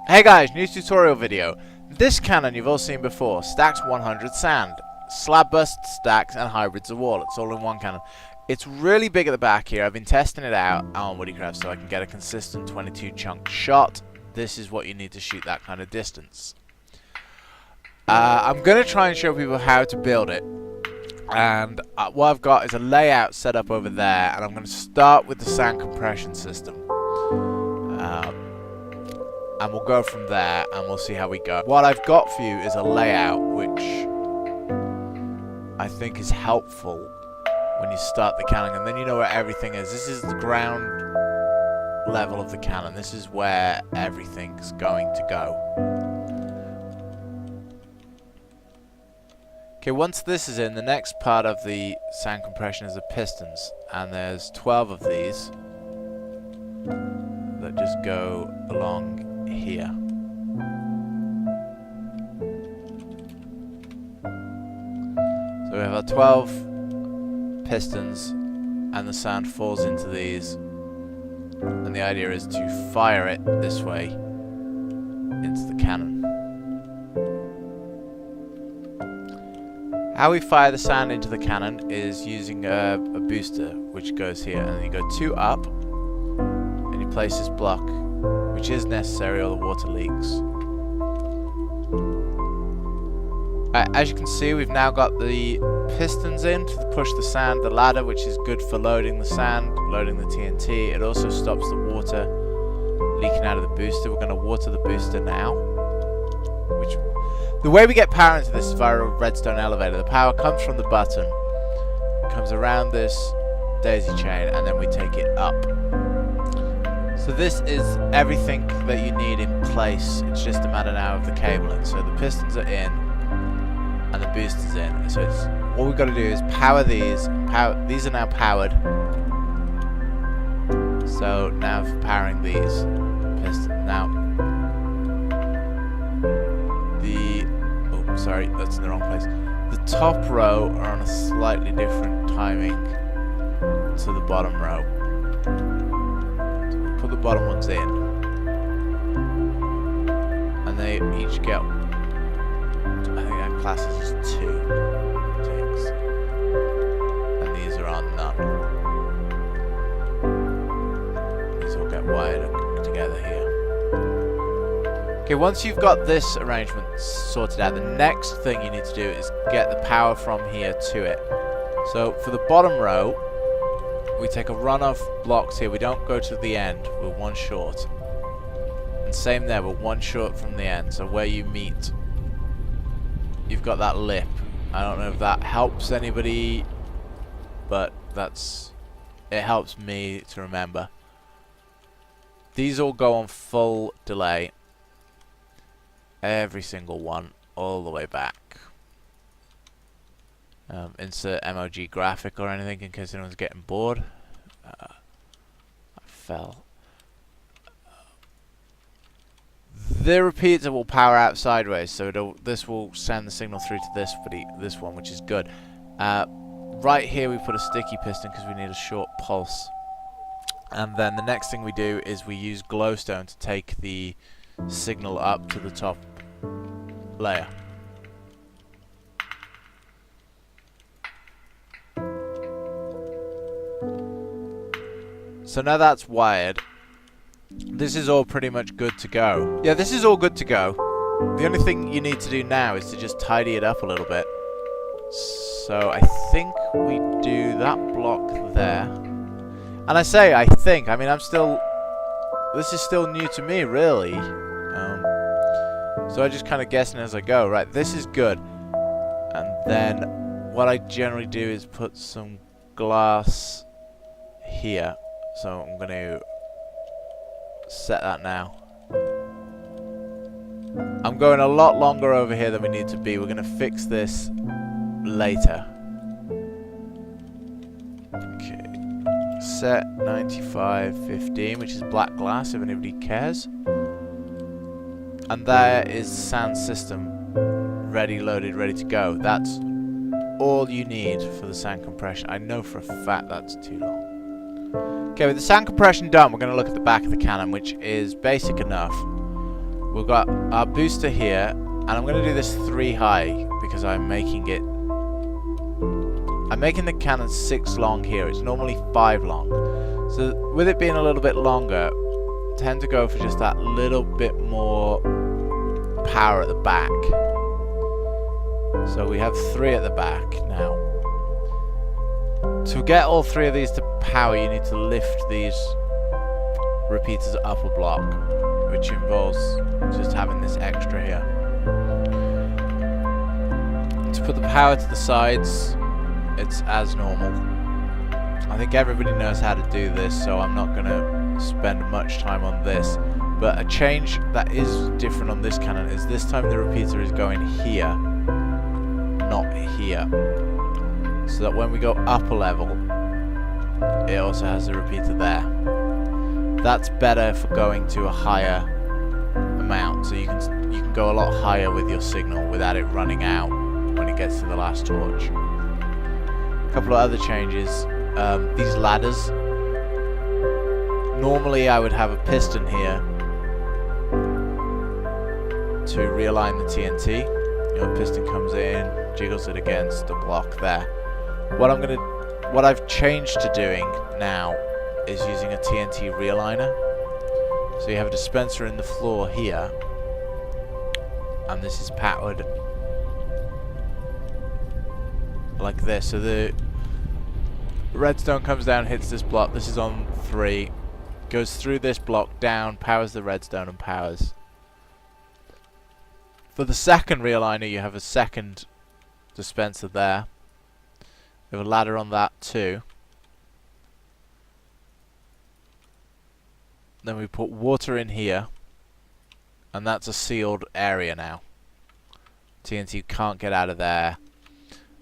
Hey guys, new tutorial video. This cannon you've all seen before stacks 100 sand, slab burst stacks and hybrids of wall. It's all in one cannon. It's really big at the back here. I've been testing it out on Woodycraft so I can get a consistent 22 chunk shot. This is what you need to shoot that kind of distance. I'm going to try and show people how to build it. And what I've got is a layout set up over there, and I'm going to start with the sand compression system. And we'll go from there and we'll see how we go. What I've got for you is a layout which I think is helpful when you start the cannon, and then you know where everything is. This is the ground level of the cannon. This is where everything's going to go. Okay, once this is in, the next part of the sand compression is the pistons, and there's 12 of these that just go along here. So we have our 12 pistons and the sand falls into these, and the idea is to fire it this way into the cannon. How we fire the sand into the cannon is using a booster which goes here, and then you go 2 up and you place this block, which is necessary or the water leaks. As you can see, we've now got the pistons in to push the sand, the ladder, which is good for loading the sand, loading the TNT. It also stops the water leaking out of the booster. We're going to water the booster now. The way we get power into this is via a redstone elevator. The power comes from the button, comes around this daisy chain, and then we take it up. So this is everything that you need in place. It's just a matter now of the cabling. So the pistons are in and the booster's in. So it's all we've got to do is power these. These are now powered. So now for powering these pistons. Now sorry, that's in the wrong place. The top row are on a slightly different timing to the bottom row. So we'll put the bottom ones in, and they each get, I think that class is 2 ticks, and these are on none. These all get wired together here. Okay, once you've got this arrangement sorted out, the next thing you need to do is get the power from here to it. So for the bottom row, we take a runoff blocks here. We don't go to the end, we're one short. And same there, we're one short from the end. So where you meet, you've got that lip. I don't know if that helps anybody, but it helps me to remember. These all go on full delay. Every single one, all the way back. Insert MOG graphic or anything in case anyone's getting bored. I fell. The repeater will power out sideways, so this will send the signal through to this one, which is good. Right here we put a sticky piston because we need a short pulse. And then the next thing we do is we use glowstone to take the signal up to the top layer. So now that's wired. This is all pretty much good to go. Yeah, this is all good to go. The only thing you need to do now is to just tidy it up a little bit. So I think we do that block there. And I say I think, I mean this is still new to me really. So I just kind of guessing as I go. Right, this is good. And then what I generally do is put some glass here. So I'm going to set that now. I'm going a lot longer over here than we need to be. We're going to fix this later. Okay. Set 9515, which is black glass if anybody cares. And there is sand system ready, loaded, ready to go. That's all you need for the sand compression. I know for a fact that's too long. Okay, with the sand compression done, we're going to look at the back of the cannon, which is basic enough. we've got our booster here, and I'm going to do this 3 high because I'm making the cannon 6 long here. It's normally 5 long. So with it being a little bit longer, I tend to go for just that little bit more power at the back. So we have 3 at the back now. To get all 3 of these to power, you need to lift these repeaters up a block, which involves just having this extra here. To put the power to the sides, it's as normal. I think everybody knows how to do this, so I'm not going to spend much time on this. But a change that is different on this cannon is this time the repeater is going here, not here. So that when we go up a level, it also has the repeater there. That's better for going to a higher amount, so you can go a lot higher with your signal without it running out when it gets to the last torch. A couple of other changes. These ladders. Normally I would have a piston here to realign the TNT. You know, piston comes in, jiggles it against the block there. What I've changed to doing now is using a TNT realigner. So you have a dispenser in the floor here, and this is powered like this. So the redstone comes down, hits this block. This is on 3, goes through this block down, powers the redstone, and powers. For the second realigner, you have a second dispenser there. You have a ladder on that too. Then we put water in here, and that's a sealed area now. TNT can't get out of there.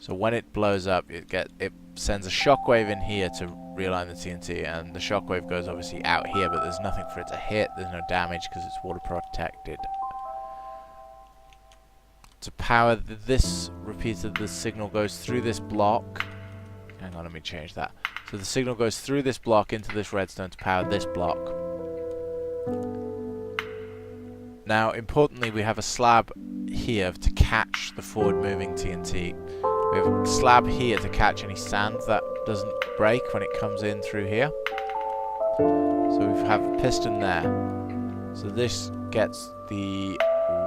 So when it blows up, it sends a shockwave in here to realign the TNT, and the shockwave goes obviously out here, but there's nothing for it to hit. There's no damage because it's water protected. To power this repeater, the signal goes through this block. Hang on, let me change that. So the signal goes through this block into this redstone to power this block. Now, importantly, we have a slab here to catch the forward-moving TNT. We have a slab here to catch any sand that doesn't break when it comes in through here. So we have a piston there. So this gets the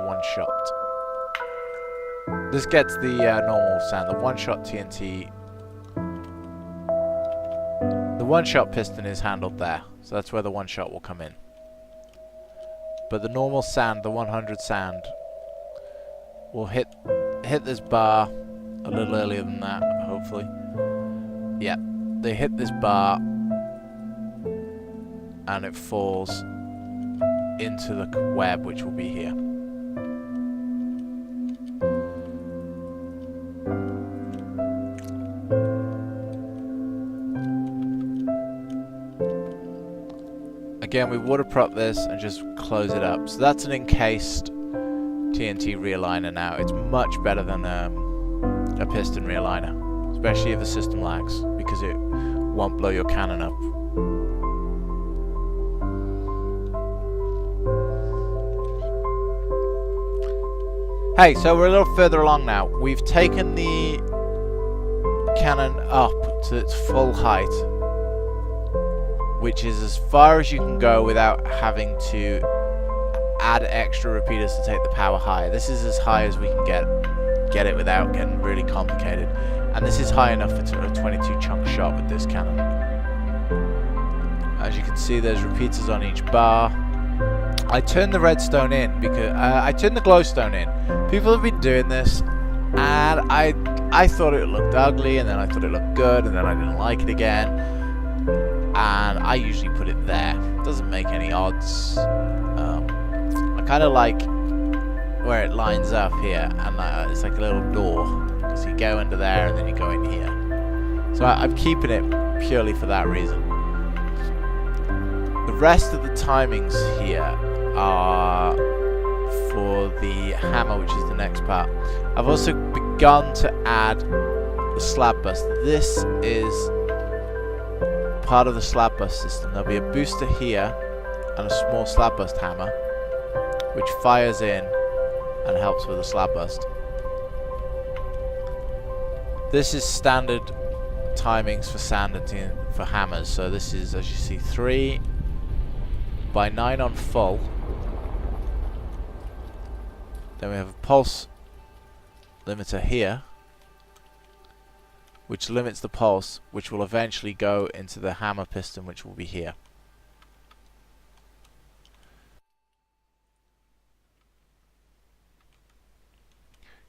one-shot. This gets the normal sand, the one-shot TNT. The one-shot piston is handled there, so that's where the one-shot will come in. But the normal sand, the 100 sand, will hit this bar a little earlier than that, hopefully. Yeah, they hit this bar and it falls into the web, which will be here. Again, we waterprop this and just close it up. So that's an encased TNT realigner now. It's much better than a piston realigner, especially if the system lags, because it won't blow your cannon up. Hey, so we're a little further along now. We've taken the cannon up to its full height, which is as far as you can go without having to add extra repeaters to take the power high. This is as high as we can get it without getting really complicated. And this is high enough for a 22 chunk shot with this cannon. As you can see, there's repeaters on each bar. I turned the redstone in because I turned the glowstone in. People have been doing this, and I thought it looked ugly, and then I thought it looked good, and then I didn't like it again. And I usually put it there. It doesn't make any odds. I kind of like where it lines up here, and it's like a little door. So you go under there and then you go in here. So I'm keeping it purely for that reason. The rest of the timings here are for the hammer, which is the next part. I've also begun to add the slab bus. This is part of the slab bus system. There'll be a booster here and a small slab bust hammer, which fires in and helps with the slab bust. This is standard timings for sand and for hammers. So this is, as you see, 3 by 9 on full. Then we have a pulse limiter here, which limits the pulse, which will eventually go into the hammer piston, which will be here.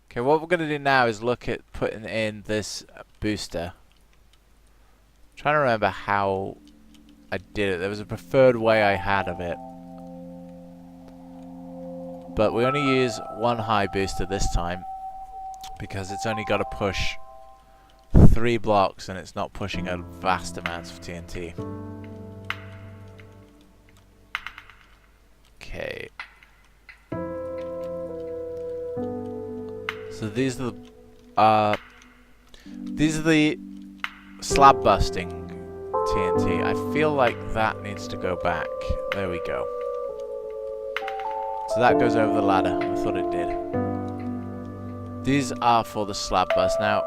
Okay, what we're going to do now is look at putting in this booster. I'm trying to remember how I did it. There was a preferred way I had of it. But we only use one high booster this time, because it's only got to push 3 blocks and it's not pushing a vast amounts of TNT. Okay. So these are the slab busting TNT. I feel like that needs to go back. There we go. So that goes over the ladder. I thought it did. These are for the slab bust. Now,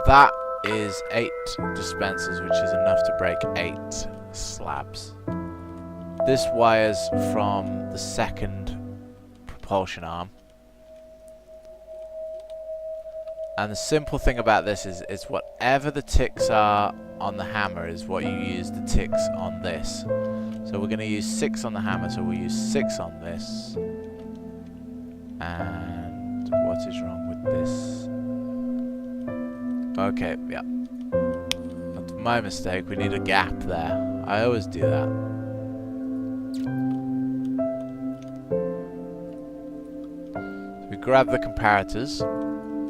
that is 8 dispensers, which is enough to break 8 slabs. This wires from the second propulsion arm. And the simple thing about this is it's whatever the ticks are on the hammer is what you use the ticks on this. So we're going to use 6 on the hammer, so we'll use 6 on this. And what is wrong with this? Okay, yeah. That's my mistake, we need a gap there. I always do that. So we grab the comparators.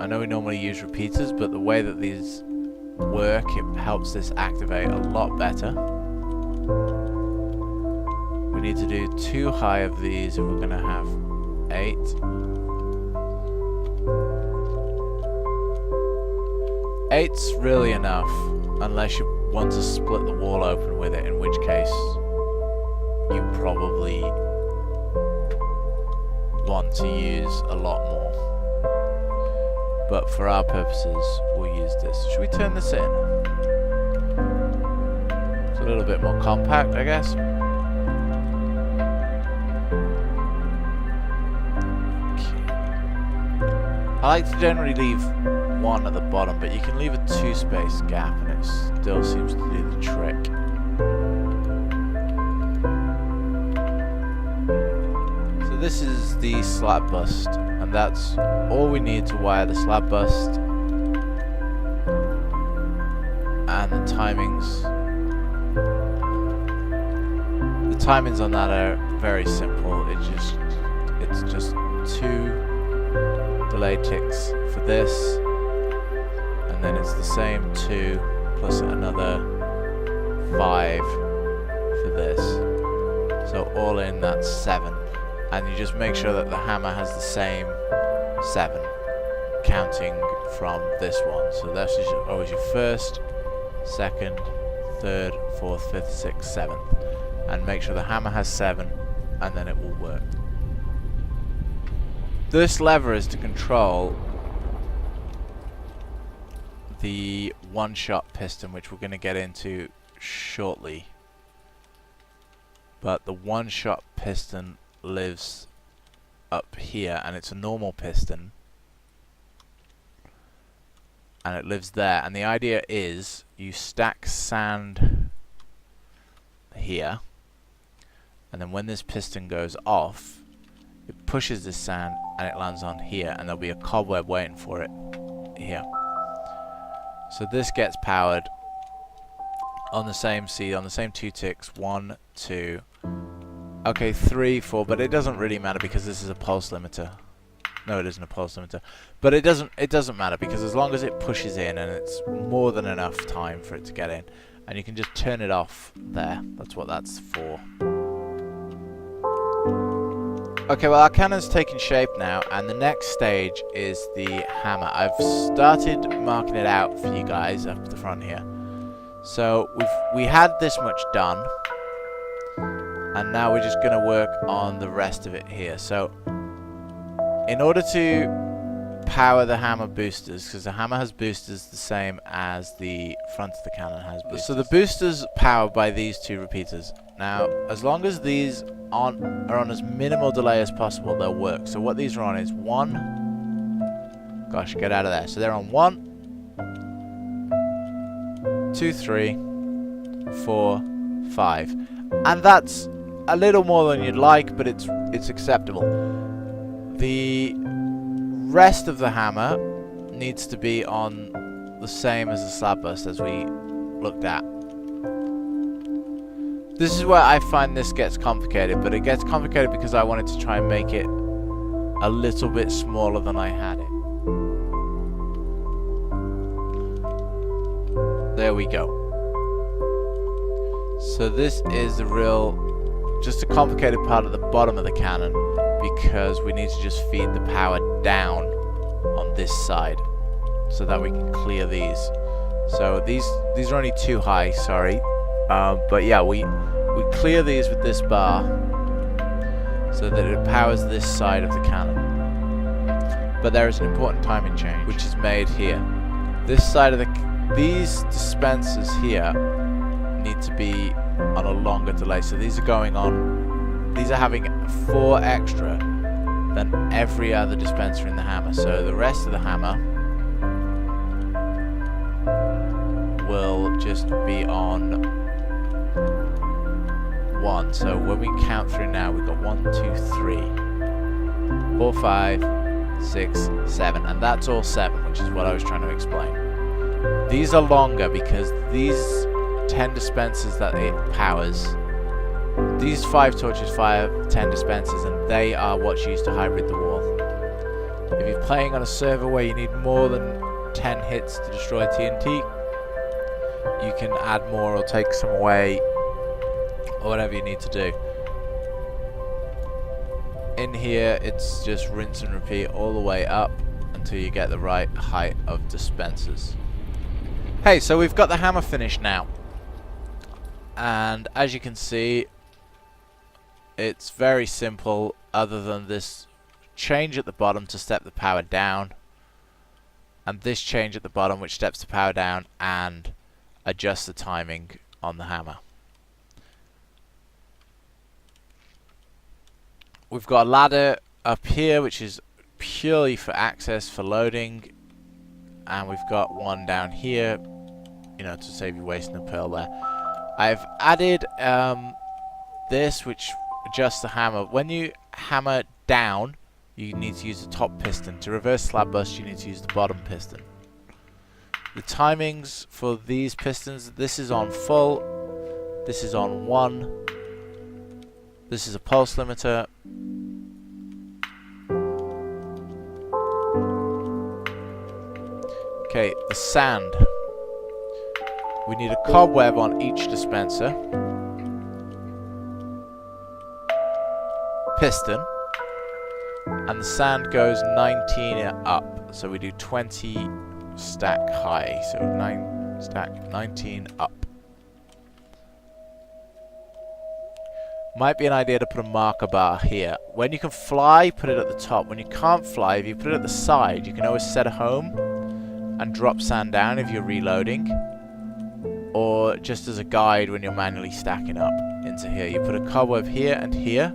I know we normally use repeaters, but the way that these work, it helps this activate a lot better. We need to do 2 high of these if we're going to have 8. Eight's really enough, unless you want to split the wall open with it, in which case you probably want to use a lot more. But for our purposes, we'll use this. Should we turn this in? It's a little bit more compact, I guess. Okay. I like to generally leave 1 at the bottom, but you can leave a 2-space gap and it still seems to do the trick. So this is the slab bust. And that's all we need to wire the slab bust. And the timings. The timings on that are very simple. It's just 2 delay ticks for this. And then it's the same 2 plus another 5 for this. So all in, that's 7. And you just make sure that the hammer has the same 7, counting from this one. So that's just always your 1st, 2nd, 3rd, 4th, 5th, 6th, 7th. And make sure the hammer has 7, and then it will work. This lever is to control the one-shot piston, which we're going to get into shortly. But the one-shot piston lives up here, and it's a normal piston, and it lives there. And the idea is you stack sand here, and then when this piston goes off, it pushes this sand and it lands on here, and there'll be a cobweb waiting for it here. So this gets powered on the same on the same 2 ticks. 1, 2. Okay, 3, 4, but it doesn't really matter because this is a pulse limiter. No, it isn't a pulse limiter. But it doesn't matter because as long as it pushes in, and it's more than enough time for it to get in, and you can just turn it off there. That's what that's for. Okay, well, our cannon's taking shape now, and the next stage is the hammer. I've started marking it out for you guys up the front here. So we had this much done. And now we're just going to work on the rest of it here. So, in order to power the hammer boosters, because the hammer has boosters the same as the front of the cannon has boosters. So the boosters powered by these two repeaters. Now, as long as these are on as minimal delay as possible, they'll work. So what these are on is 1. Gosh, get out of there. So they're on 1, 2, 3, 4, 5. And that's a little more than you'd like, but it's acceptable. The rest of the hammer needs to be on the same as the slab burst as we looked at. This is where I find this gets complicated, but it gets complicated because I wanted to try and make it a little bit smaller than I had it. There we go. So this is the real, just a complicated part at the bottom of the cannon, because we need to just feed the power down on this side so that we can clear these. So these are only too high, sorry. But yeah, we clear these with this bar so that it powers this side of the cannon. But there is an important timing change, which is made here. This side of these dispensers here need to be on a longer delay. So these are going on, these are having 4 extra than every other dispenser in the hammer. So the rest of the hammer will just be on 1. So when we count through now, we've got 1, 2, 3, 4, 5, 6, 7, and that's all 7, which is what I was trying to explain. These are longer because these 10 dispensers that it powers, these 5 torches fire 10 dispensers, and they are what's used to hybrid the wall. If you're playing on a server where you need more than 10 hits to destroy TNT, you can add more or take some away, or whatever you need to do. In here, it's just rinse and repeat all the way up until you get the right height of dispensers. Hey, so we've got the hammer finished now. And as you can see, it's very simple, other than this change at the bottom to step the power down, and this change at the bottom which steps the power down and adjusts the timing on the hammer. We've got a ladder up here which is purely for access, for loading, and we've got one down here, you know, to save you wasting a pearl there. I've added this which adjusts the hammer. When you hammer down, you need to use the top piston. To reverse slab bust, you need to use the bottom piston. The timings for these pistons, this is on full, this is on 1, this is a pulse limiter. Okay, the sand. We need a cobweb on each dispenser. Piston. And the sand goes 19 up. So we do 20 stack high. So 9 stack 19 up. Might be an idea to put a marker bar here. When you can fly, put it at the top. When you can't fly, if you put it at the side, you can always set a home and drop sand down if you're reloading, or just as a guide when you're manually stacking up into here. You put a cobweb here and here,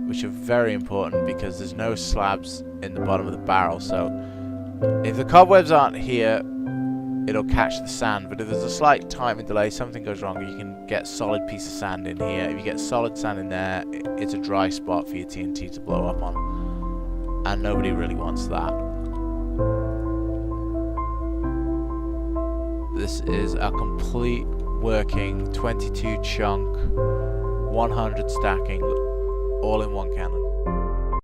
which are very important because there's no slabs in the bottom of the barrel. So if the cobwebs aren't here, it'll catch the sand, but if there's a slight timing delay, something goes wrong, you can get solid piece of sand in here. If you get solid sand in there, it's a dry spot for your TNT to blow up on, and nobody really wants that. This is a complete working 22 chunk, 100 stacking, all in one cannon.